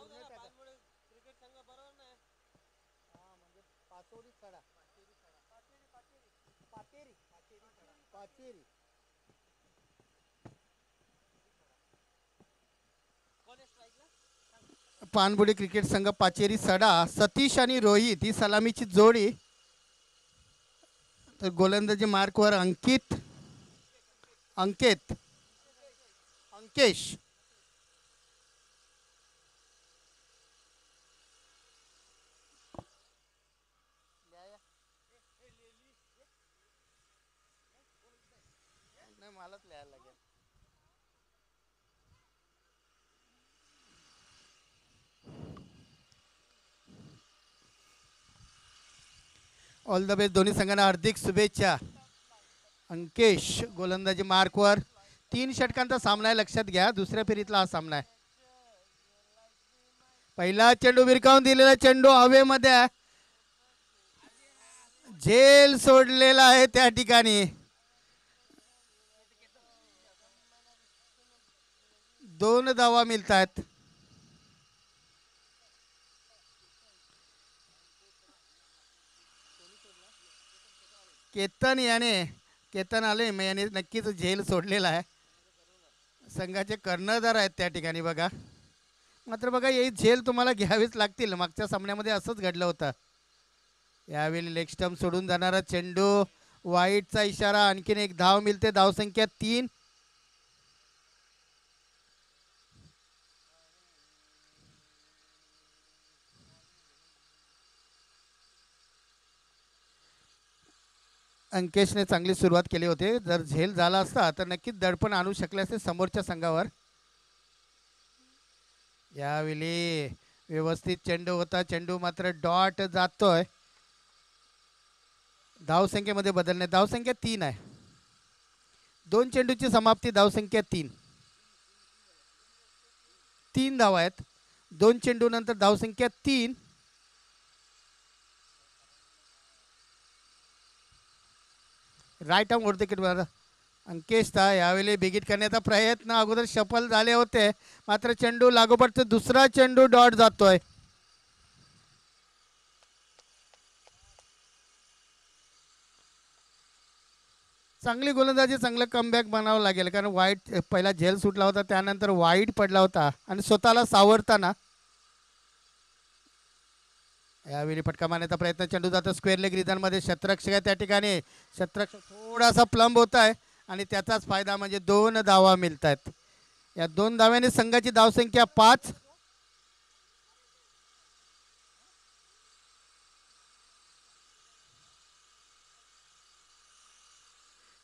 Cricket संघ बरोबर नाही. हा म्हणजे पाचोडी सडा पाचेरी पाचेरी पानबुडी क्रिकेट संघ पाचेरी सडा सतीश आणि रोहित ही सलामीची जोडी. तर गोलंदाजी मार्कवर अंकित अंकित अंकेश नाही मलाच लिहायला लागेल. ऑल द बेस्ट दोन्ही संघांना हार्दिक शुभेच्छा. अंकेश गोलंदाजी मार्कवर 3 षटकांचा सामना आहे, लक्षात घ्या. दुसऱ्या फेरीतला हा सामना आहे. पहिला चेंडू विरकावून दिलेला चेंडू हवेमध्ये आहे. झेल सोडलेला आहे त्या ठिकाणी. 2 धावा मिळत आहेत. केतन आले याने नक्कीच झेल सोडलेला आहे. संघाचे कर्णधार आहेत त्या ठिकाणी बघा. मात्र बघा ही झेल तुम्हाला घ्यावीच लागतील. मागच्या सामन्यामध्ये असंच घडलं होतं. यावेळी लेग स्टंप सोडून जाणारा चेंडू, वाईटचा इशारा. आणखीन एक धाव मिळते. धावसंख्या 3. अंकेशने चांगली सुरुवात केली होती. जर झेल झाला असता तर नक्कीच दडपण आणू शकले असते समोरच्या संघावर. यावेळी व्यवस्थित चेंडू होता. चेंडू मात्र डॉट जातोय. धावसंख्येमध्ये बदलणे. धावसंख्या 3 आहे. 2 चेंडूची समाप्ती. धावसंख्या 3. 3 धावा आहेत. 2 चेंडू नंतर धावसंख्या 3. राईट आर्म वर विकेट अंकेशचा यावेळी बिगिट करण्याचा प्रयत्न. अगोदर सफल झाले होते, मात्र चेंडू लागोपाठ दुसरा चेंडू डॉट जातोय. चांगली गोलंदाजी, चांगलं कमबॅक बनावं लागेल. कारण वाईट पहिला झेल सुटला होता, त्यानंतर वाईट पडला होता आणि स्वतःला सावरताना यावेळी फटका मारण्याचा प्रयत्न. चेंडू जातो स्क्वेअर लेग रिझनमध्ये. शतरक्षक आहे त्या ठिकाणी. शतरक्षक थोडासा प्लंब होत आहे आणि त्याचाच फायदा म्हणजे 2 धावा मिळत आहेत. या 2 धाव्याने संघाची धावसंख्या 5.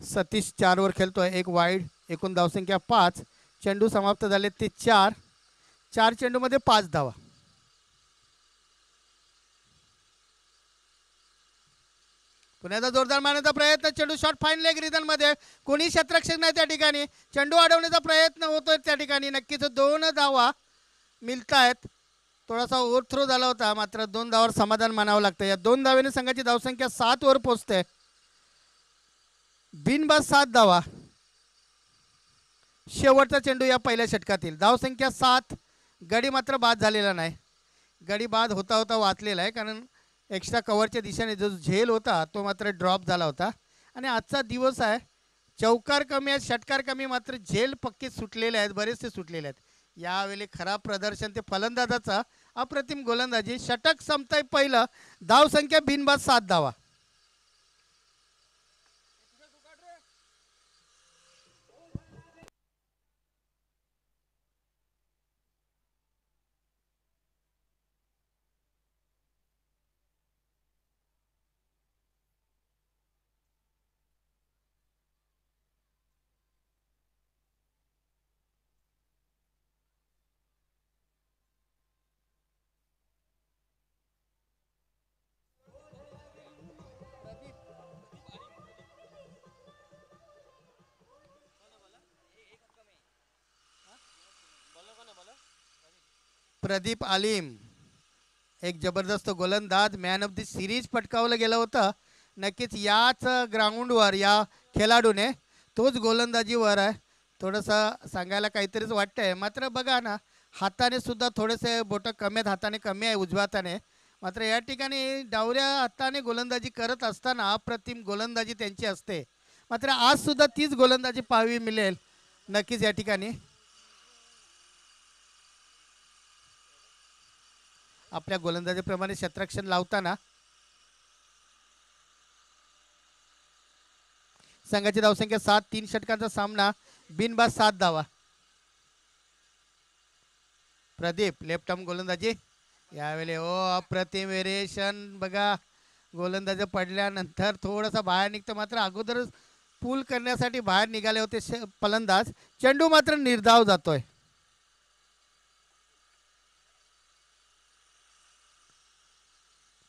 सतीश 4 वर खेळतोय. 1 वाईड. एकूण धावसंख्या 5. चेंडू समाप्त झाले ते 4. 4 चेंडूमध्ये 5 धावा. पुण्याचा जोरदार मारण्याचा प्रयत्न. चेंडू शॉर्ट फाईन लेग रिझन मध्ये. कोणी क्षेत्ररक्षक नाही त्या ठिकाणी. चेंडू अडवण्याचा प्रयत्न होतोय त्या ठिकाणी. नक्कीच 2 धावा मिळत आहेत. थोडासा ओव्हरथ्रो झाला होता, मात्र 2 धावावर समाधान मानावं लागतं. या 2 धाव्याने संघाची धावसंख्या 7 वर पोहोचते. बिनबाद 7 धावा. शेवटचा चेंडू या पहिल्या षटकातील. धावसंख्या 7. गडी मात्र बाद झालेला नाही. गडी बाद होता होता वाचलेला आहे, कारण एक्स्ट्रा कव्हरच्या दिशेने जो झेल होता तो मात्र ड्रॉप झाला होता. आणि आजचा दिवस आहे. चौकार कमी आहेत, षटकार कमी, मात्र झेल पक्के सुटलेले आहेत, बरेचसे सुटलेले आहेत. यावेळी खराब प्रदर्शन ते फलंदाजाचा. अप्रतिम गोलंदाजी. षटक संपतंय पहिलं. धावसंख्या बिनबाद 7 धावा. प्रदीप आलिम एक जबरदस्त गोलंदाज. मॅन ऑफ द सिरीज पटकावलं गेलं होतं. नक्कीच याच ग्राउंडवर या खेळाडूने तोच गोलंदाजीवर आहे. थोडंसं सांगायला काहीतरीच वाटतंय, मात्र बघा ना, हाताने सुद्धा थोडेसे बोटं कमी आहेत, हाताने कमी आहे उजव्या हाताने. मात्र या ठिकाणी डावऱ्या हाताने गोलंदाजी करत असताना अप्रतिम गोलंदाजी त्यांची असते. मात्र आज सुद्धा तीच गोलंदाजी पाहावी मिळेल नक्कीच या ठिकाणी. आपल्या गोलंदाजीप्रमाणे क्षेत्ररक्षण लावताना संघाची धावसंख्या 7, 3 षटकांचा सामना, बिनबाद 7 धावा. प्रदीप लेफ्ट आर्म गोलंदाजी यावेळी ओ अप्रतिम व्हेरिएशन बघा. गोलंदाजी पडल्यानंतर थोडासा बाहेर निघतो, मात्र अगोदरच पूल करण्यासाठी बाहेर निघाले होते फलंदाज. चेंडू मात्र निर्धाव जातोय.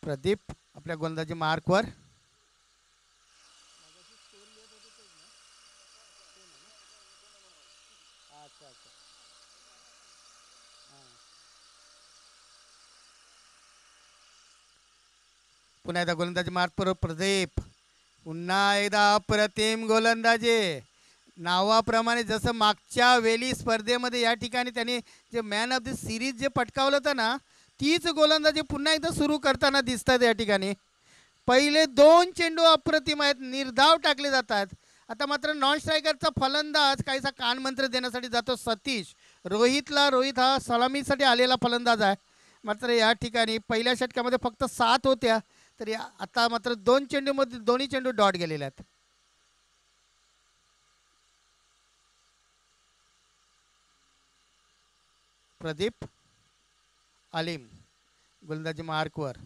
प्रदीप आपल्या गोलंदाजी मार्कवर. पुन्हा एकदा गोलंदाजी मार्कवर प्रदीप. पुन्हा एकदा अप्रतिम गोलंदाजी. नावाप्रमाणे जसं मागच्या वेळी स्पर्धेमध्ये या ठिकाणी त्यांनी जे मॅन ऑफ द सिरीज जे पटकावलं होतं ना, तीच गोलंदाजी पुन्हा एकदा सुरू करताना दिसतात या ठिकाणी. पहिले 2 चेंडू अप्रतिम आहेत, निर्धाव टाकले जातात. आता मात्र नॉन स्ट्रायकरचा फलंदाज काहीसा कानमंत्र देण्यासाठी जातो सतीश. रोहित हा सलामीसाठी आलेला फलंदाज आहे. मात्र या ठिकाणी पहिल्या षटकामध्ये फक्त 7 होत्या, तरी आता मात्र 2 चेंडूमध्ये दोन्ही चेंडू डॉट गेलेले आहेत. प्रदीप अलीम गोलंदाजी मार्कवर.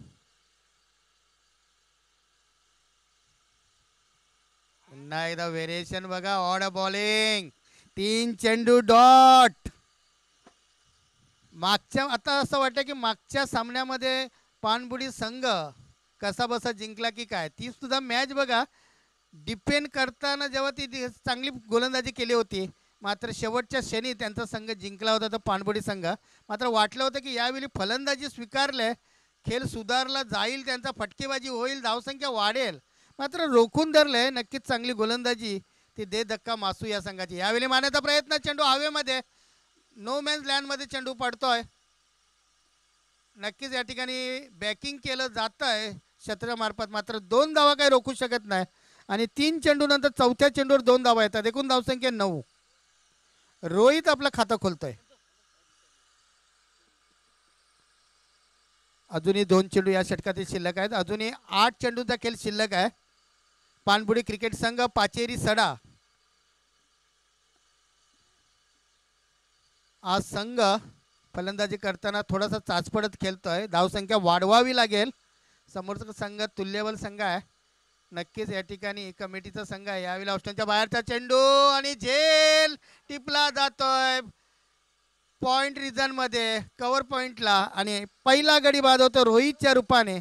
पुन्हा एकदा व्हेरिएशन बघा. ऑड बॉलिंग, 3 चेंडू डॉट. मागच्या आता असं वाटतं की मागच्या सामन्यामध्ये पाणबुडी संघ कसा बसा जिंकला की काय, ती सुद्धा मॅच बघा डिपेंड करताना जेव्हा ती चांगली गोलंदाजी केली होती. मात्र शेवटच्या क्षणी त्यांचा संघ जिंकला होता तो पाणबुडी संघ. मात्र वाटलं होतं की यावेळी फलंदाजी स्वीकारले, खेळ सुधारला जाईल, त्यांचा फटकेबाजी होईल, धावसंख्या वाढेल. मात्र रोखून धरले. नक्कीच चांगली गोलंदाजी ती दे धक्का मासू या संघाची. यावेळी मारण्याचा प्रयत्न, चेंडू हवेमध्ये, नो मॅन्स लँडमध्ये चेंडू पडतोय. नक्कीच या ठिकाणी बॅकिंग केलं जात आहे क्षेत्रामार्फत. मात्र 2 धावा काही रोखू शकत नाही. आणि 3 चेंडू नंतर चौथ्या चेंडूवर 2 धावा येतात. एकूण धावसंख्या 9. रोहित आपलं खातं खोलतोय. अजूनही 2 चेंडू या षटकातील शिल्लक आहेत. अजूनही 8 चेंडूचा खेळ शिल्लक आहे. पाणबुडी क्रिकेट संघ पाचेरी सडा. आज संघ फलंदाजी करताना थोडासा चाचपडत खेळतोय. धावसंख्या वाढवावी लागेल. समोरचा संघ तुल्यबल संघ आहे. नक्कीच या ठिकाणी कमिटीचा संघ आहे. यावेळी ऑप्शनच्या बाहेरचा चेंडू आणि झेल टिपला जातोय पॉइंट रिजन मध्ये, कव्हर पॉइंटला. आणि पहिला गडी बाद होतो रोहितच्या रूपाने.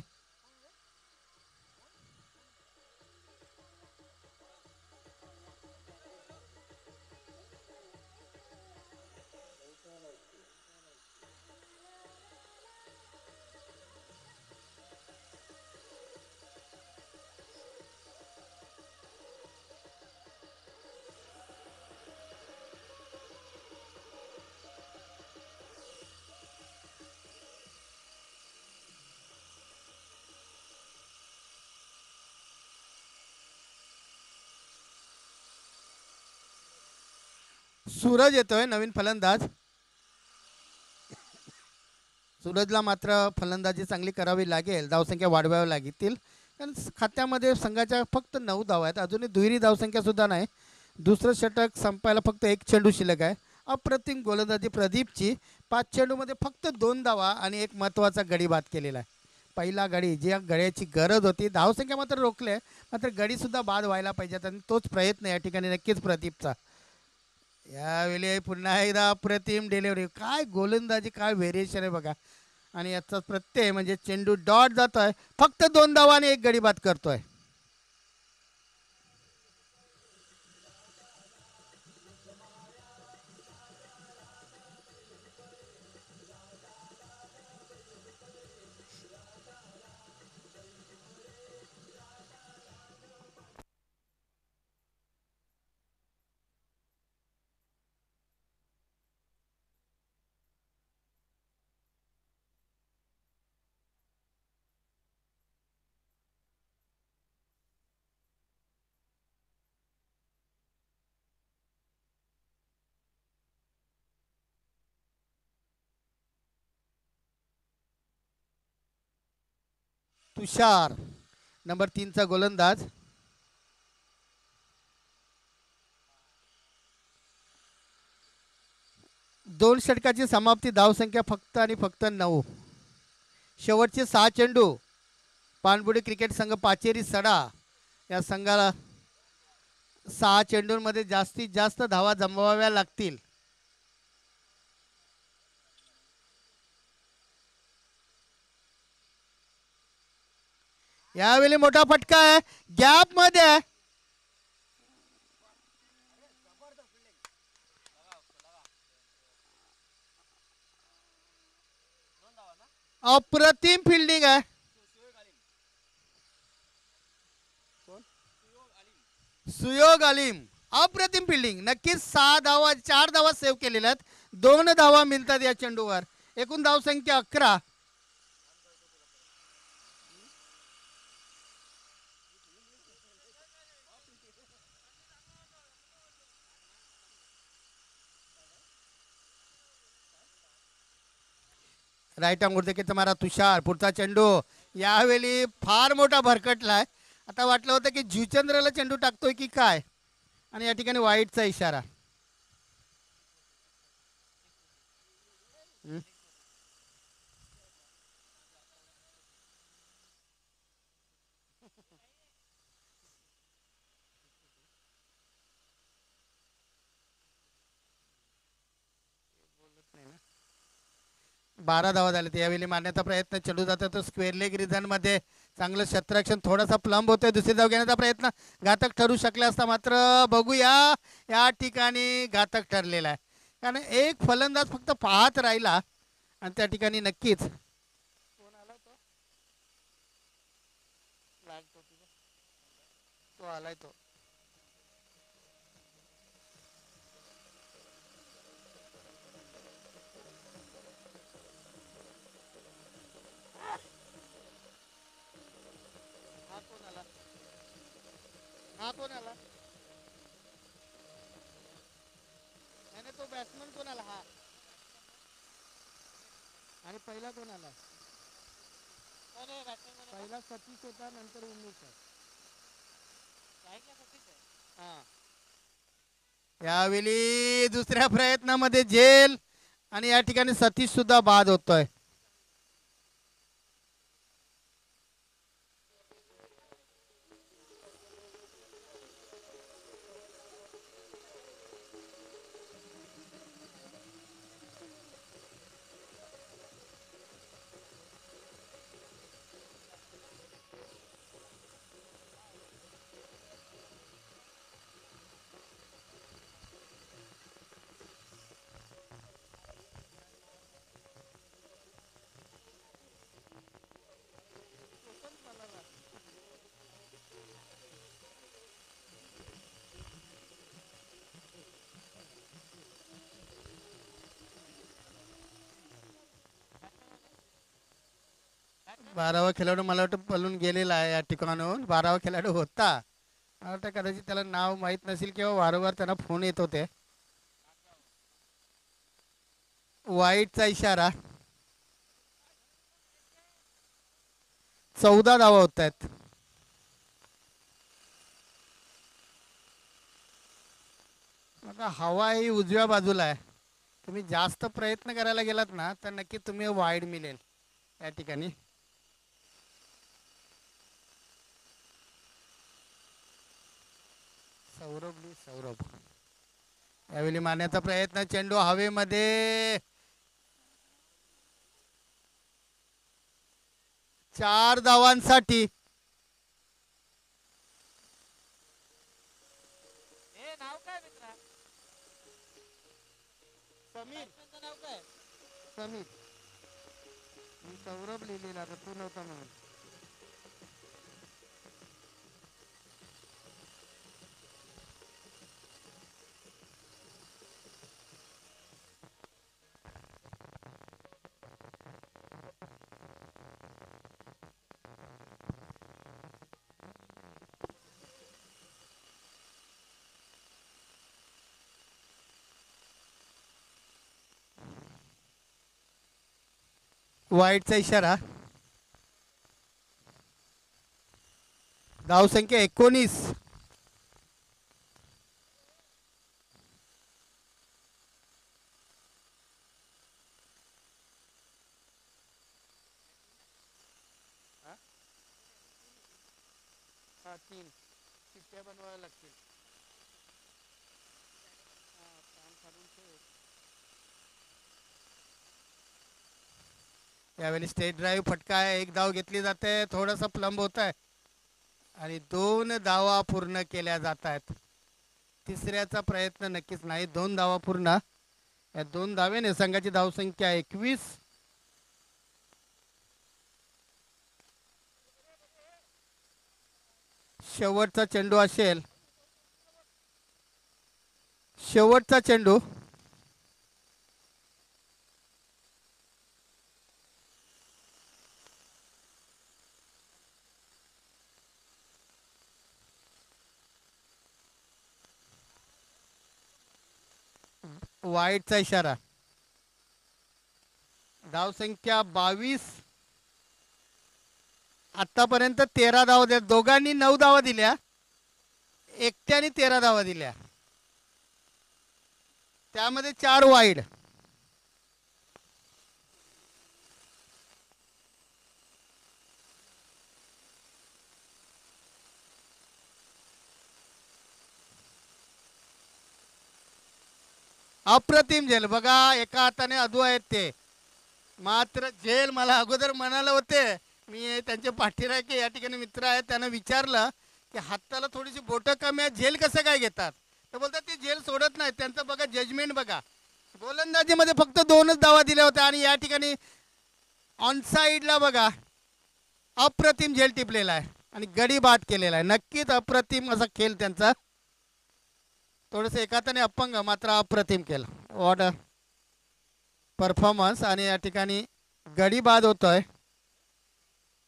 सूरज येतोय नवीन फलंदाज. सूरजला मात्र फलंदाजी चांगली करावी लागेल, धावसंख्या वाढवावी लागतील. कारण खात्यामध्ये संघाच्या फक्त 9 धावा आहेत. अजूनही दुहेरी धावसंख्या सुद्धा नाही. दुसरं षटक संपायला फक्त 1 चेंडू शिल्लक आहे. अप्रतिम गोलंदाजी प्रदीपची. 5 चेंडूमध्ये फक्त 2 धावा आणि एक महत्त्वाचा गडी बाद केलेला आहे. पहिला गडी, ज्या गड्याची गरज होती, धावसंख्या मात्र रोखले, मात्र गडीसुद्धा बाद व्हायला पाहिजेत आणि तोच प्रयत्न या ठिकाणी नक्कीच प्रदीपचा. यावेळी पुन्हा एकदा अप्रतिम डिलिव्हरी. काय गोलंदाजी, काय व्हेरिएशन आहे बघा. आणि याचा प्रत्यय म्हणजे चेंडू डॉट जातोय. फक्त 2 धावा आणि 1 गडी बाद करतोय. तुषार नंबर 3चा गोलंदाज. दोन षटकाची समाप्ती. धावसंख्या फक्त आणि फक्त 9. शेवटचे 6 चेंडू. पाणबुडी क्रिकेट संघ पाचेरी सडा या संघाला 6 चेंडूंमध्ये जास्तीत जास्त धावा जमवाव्या लागतील. यावेळी मोठा फटका आहे. गॅप मध्ये अप्रतिम फिल्डिंग आहे. सुयोग अलीम अप्रतिम फिल्डिंग. नक्कीच 6 धावा 4 धावा सेव्ह केलेल्या आहेत. 2 धावा मिळतात या चेंडूवर. एकूण धावसंख्या 11. राईट अंगुर्देकेचा मारा तुषार. पुढचा चेंडू यावेळी फार मोठा भरकटलाय. आता वाटलं होतं की जुचंद्रला चेंडू टाकतोय की काय, आणि या ठिकाणी वाईटचा इशारा. बारा धावा झाले. यावेळी मारण्याचा प्रयत्न. चेंडू जातो तो स्क्वेअर लेग रिझन मध्ये. चांगलं क्षेत्ररक्षण. थोडासा प्लंब होतोय. दुसरी धाव घेण्याचा प्रयत्न घातक ठरू शकला असता, मात्र बघूया या ठिकाणी घातक ठरलेला आहे. कारण एक फलंदाज फक्त पाहत राहिला आणि त्या ठिकाणी नक्कीच तो आलाय तो. हा कोण आला? नाही तो बॅट्समन कोण आला? हा. आणि पहिला कोण आला? पहिला सतीश होता, नंतर उमेश आहे. हा. यावेळी दुसऱ्या प्रयत्नामध्ये झेल आणि या ठिकाणी सतीश सुद्धा बाद होतोय. बारावा खेळाडू मला वाटतं पळून गेलेला आहे या ठिकाणाहून. बारावा खेळाडू होता. मला वाटतं कदाचित त्याला नाव माहीत नसेल किंवा वारंवार त्यांना फोन येत होते. वाईटचा इशारा. 14 धावा होत आहेत. आता हवा ही उजव्या बाजूला आहे. तुम्ही जास्त प्रयत्न करायला गेलात ना तर नक्की तुम्ही वाईड मिळेल या ठिकाणी. सौरभ यावेळी मारण्याचा प्रयत्न. चेंडू हवेमध्ये. 4 धावांसाठी. समीर. सौरभ लिहिलेला तू नव्हता म्हणून. वाईटचा इशारा. धावसंख्या 19. हा 3 चिठ्ठ्या बनवाव्या लागतील. यावेळी स्टेट ड्राईव्ह फटका आहे, एक धाव घेतली जाते, थोडंसं प्लंब होत आहे आणि 2 धावा पूर्ण केल्या जात आहेत. तिसऱ्याचा प्रयत्न नक्कीच नाही. 2 धावा पूर्ण. या 2 धावेने संघाची धावसंख्या 21. शेवटचा चेंडू असेल. शेवटचा चेंडू. वाईटचा इशारा. धावसंख्या 22. आतापर्यंत 13 धावा दिल्या. दोघांनी 9 धावा दिल्या, एकट्याने 13 धावा दिल्या, त्यामध्ये 4 वाईड. अप्रतिम झेल बघा. एका हाताने अधू आहेत ते. मात्र झेल मला अगोदर म्हणाले होते, मी त्यांचे पाठीराखे या ठिकाणी मित्र आहेत, त्यांना विचारलं की हाताला थोडीशी बोटं कमी आहे, झेल कसं काय घेतात, तर बोलतात ते झेल सोडत नाही. त्यांचं बघा जजमेंट बघा. गोलंदाजीमध्ये फक्त 2च धावा दिल्या होत्या आणि या ठिकाणी ऑन साईडला बघा अप्रतिम झेल टिपलेला आहे आणि गडी बाद केलेला आहे. नक्कीच अप्रतिम असा खेळ त्यांचा. थोडंसं एकाताने अपंग, मात्र अप्रतिम केलं. What performance. आणि या ठिकाणी गडी बाद होतोय.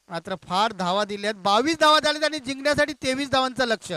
मात्र फार धावा दिल्यात. 22 धावा झाल्यात आणि जिंकण्यासाठी 23 धावांचं लक्ष.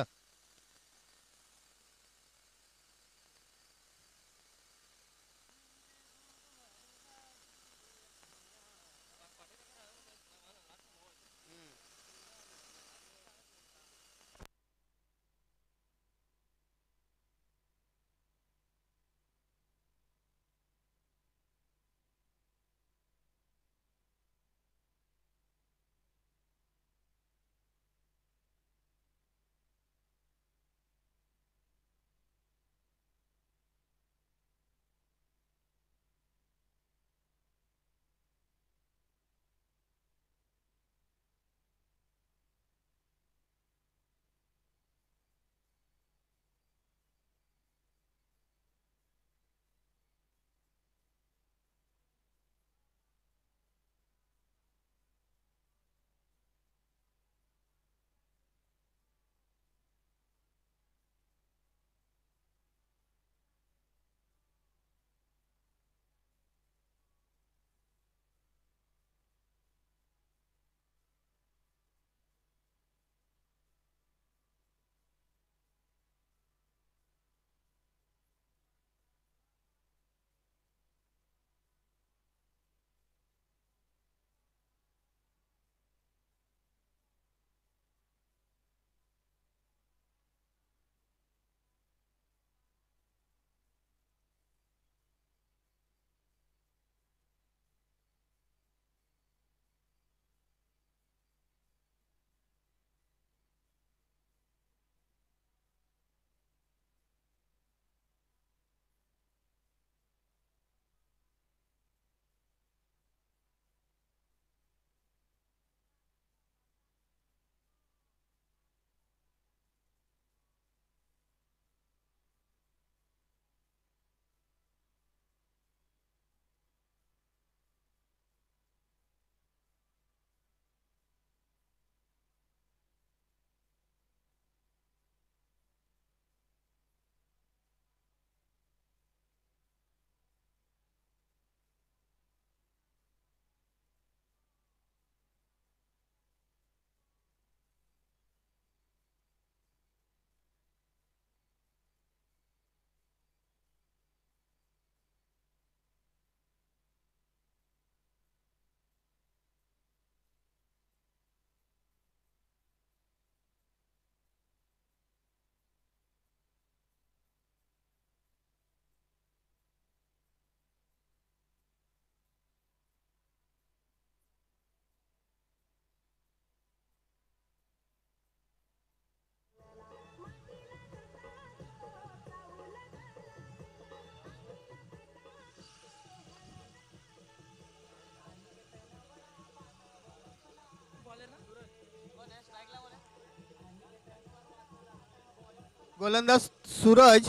गोलंदाज सूरज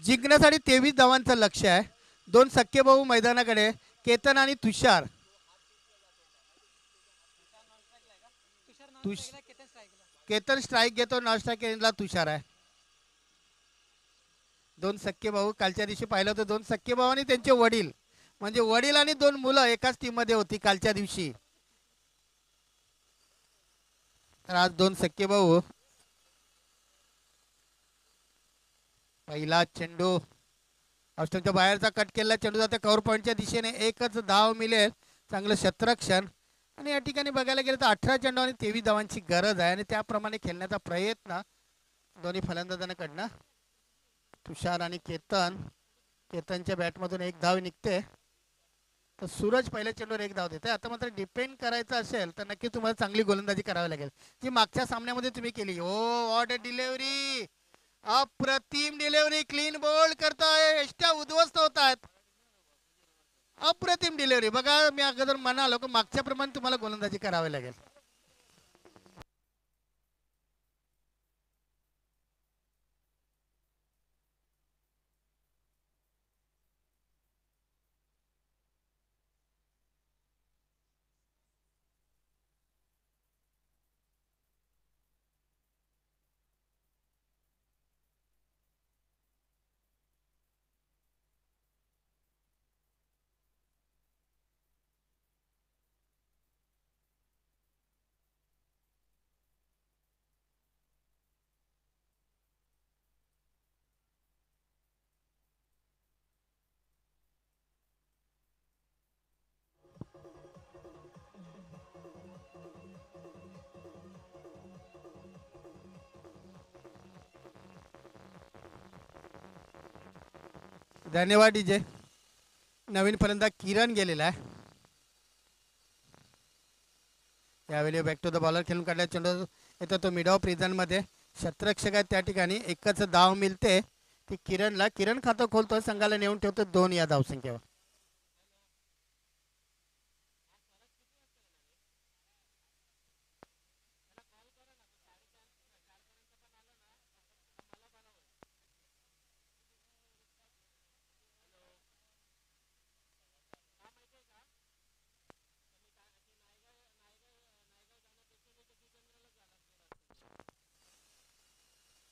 जिंकण्यासाठी 23 धावांचं लक्ष आहे. दोन सख्खे भाऊ मैदानाकडे, केतन आणि तुषार. केतन स्ट्राईक घेतो, नॉन स्ट्राईकला तुषार आहे. दोन सख्खे भाऊ, कालच्या दिवशी पाहिलं होतं दोन सख्खे भाऊ आणि त्यांचे वडील, म्हणजे वडील आणि दोन मुलं एकाच टीम मध्ये होती कालच्या दिवशी. तर आज दोन सख्खे भाऊ. पहिला चेंडू ऑस्ट्रेलियाच्या बाहेरचा कट केलेला चेंडू जाते कव्हर पॉईंटच्या दिशेने. एकच धाव मिळेल, चांगलं क्षेत्ररक्षण. आणि या ठिकाणी बघायला गेलं तर 18 चेंडू आणि 23 धावांची गरज आहे आणि त्याप्रमाणे खेळण्याचा प्रयत्न दोन्ही फलंदाजांकडनं. तुषार आणि केतन, केतनच्या बॅटमधून एक धाव निघते, तर सूरज पहिल्या चेंडूवर एक धाव देते. आता मात्र डिपेंड करायचं असेल तर नक्की तुम्हाला चांगली गोलंदाजी करावी लागेल, जी मागच्या सामन्यामध्ये तुम्ही केली. ओ व्हॉट अ डिलिव्हरी, अप्रतिम डिलिव्हरी, क्लीन बोल्ड करताय, एष्ट्या उद्ध्वस्त होत आहेत. अप्रतिम डिलिव्हरी. बघा मी अगोदर म्हणालो की मागच्या प्रमाणे तुम्हाला गोलंदाजी करावी लागेल. धन्यवाद डीजे. नवीन फलंदाज किरण गेलेला आहे. यावेळी बॅक टू द बॉलर खेळून काढला चेंडू येतो तो मिड ऑफ रिझन मध्ये. क्षेत्ररक्षक आहे त्या ठिकाणी, एकच धाव मिळते ती किरणला. किरण खातं खोलतो, संघाला नेऊन ठेवतो 2 या धावसंख्येवर.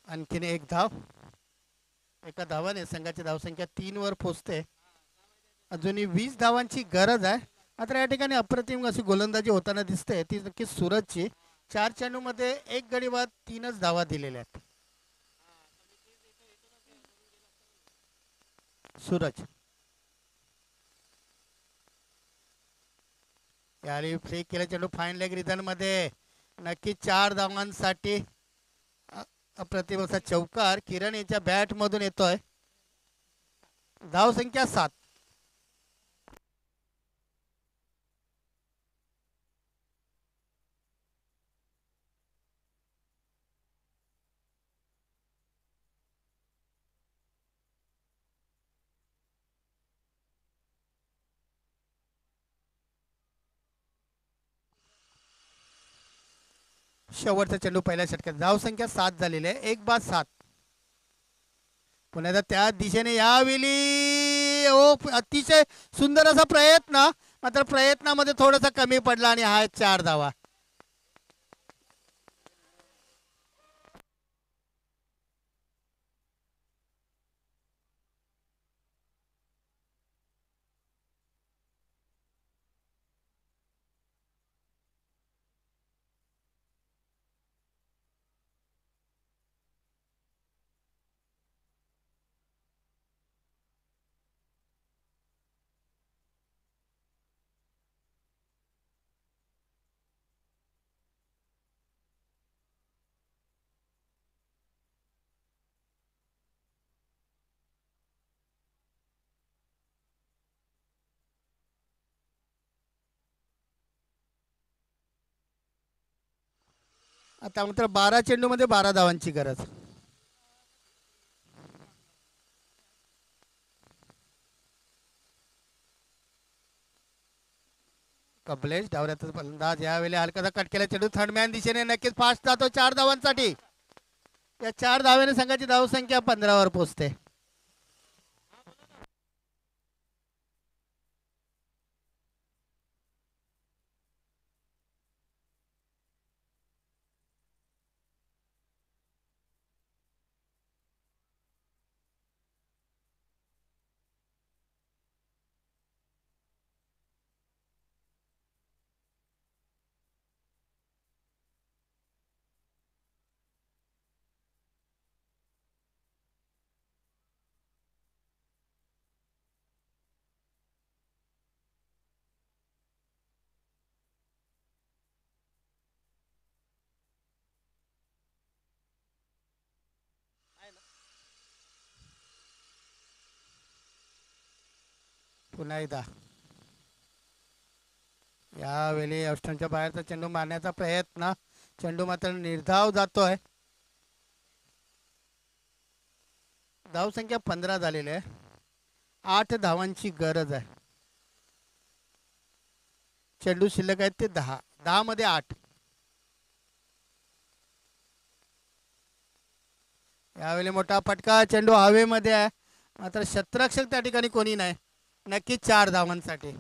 आणखीन एक धाव. एका धावाने संघाची धावसंख्या 3 वर पोहोचते. अजूनही 20 धावांची गरज आहे. मात्र या ठिकाणी अप्रतिम अशी गोलंदाजी होताना दिसते ती नक्की सूरजची. 4 चेंडूमध्ये 1 गडी बाद, 3च धावा दिलेल्या आहेत. सूरज यावेळी फ्लिक केला चेंडू फाईन लेग रिझन मध्ये, नक्की 4 धावांसाठी अप्रतिम असा चौकार किरण यांच्या बॅट मधून येतोय. धाव संख्या 7. शेवटचा चेंडू पहिल्या षटकात. धाव संख्या 7 झालेली आहे, 1 बाद 7. पुन्हा त्या दिशेने यावेळी ओ अतिशय सुंदर असा प्रयत्न, मात्र प्रयत्नामध्ये थोडासा कमी पडला आणि हा 4 धावा. आता मात्र 12 चेंडूमध्ये 12 धावांची गरज. कबलेश डावऱ्याचा फलंदाज यावेळी हलकाचा कट केला चेंडू थर्ड मॅन दिशेने, नक्कीच फास्ट जातो 4 धावांसाठी. या 4 धावेने संघाची धावसंख्या 15 वर पोहोचते. पुन्हा एकदा यावेळी ऑस्ट्रेलियाच्या बाहेरचा चेंडू मारण्याचा प्रयत्न. चेंडू मात्र निर्धाव जातोय. धावसंख्या 15 झालेली आहे. 8 धावांची गरज आहे. चेंडू शिल्लक आहेत ते 10. 10 मध्ये 8. यावेळी मोठा फटका. चेंडू हवेमध्ये आहे मात्र क्षेत्ररक्षक त्या ठिकाणी कोणी नाही. नक्कीच 4 धावांसाठी.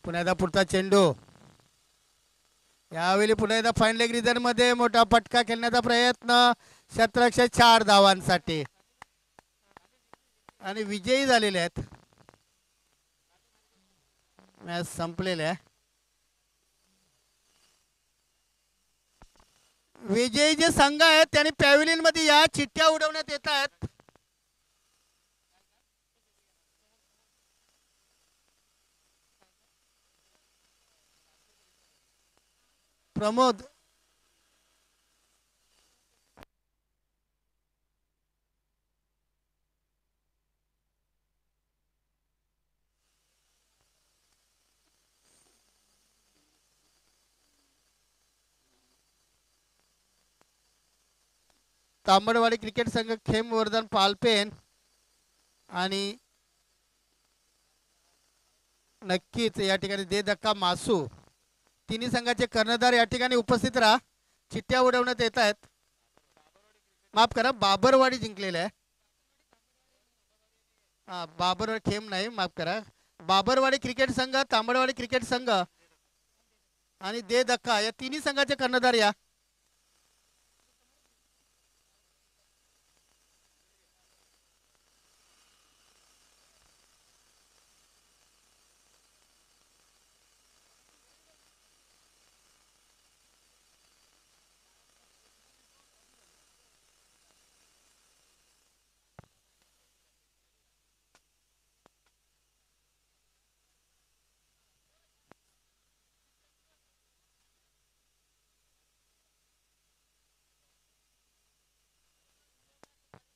पुन्हा एकदा पुढचा चेंडू. यावेळी पुन्हा एकदा फाईन लेग रिझन मध्ये मोठा फटका खेळण्याचा प्रयत्न. क्षेत्ररक्षक 4 धावांसाठी आणि विजयी झालेले आहेत. मॅच संपलेले आहे. विजयी जे संघ आहेत त्यांनी पॅव्हिलियन मध्ये या चिठ्ठ्या उडवण्यात येत आहेत. प्रमोद तांबडवाडी क्रिकेट संघ खेमवर्धन पालपेन आणि नक्कीच या ठिकाणी दे धक्का मासू तिन्ही संघाचे कर्णधार या ठिकाणी उपस्थित राहा. चिठ्ठ्या उडवण्यात येत आहेत. माफ करा, बाबरवाडी जिंकलेले आहे. बाबरवाडी खेम नाही, माफ करा. बाबरवाडी क्रिकेट संघ, तांबडवाडी क्रिकेट संघ आणि दे धक्का या तिन्ही संघाचे कर्णधार या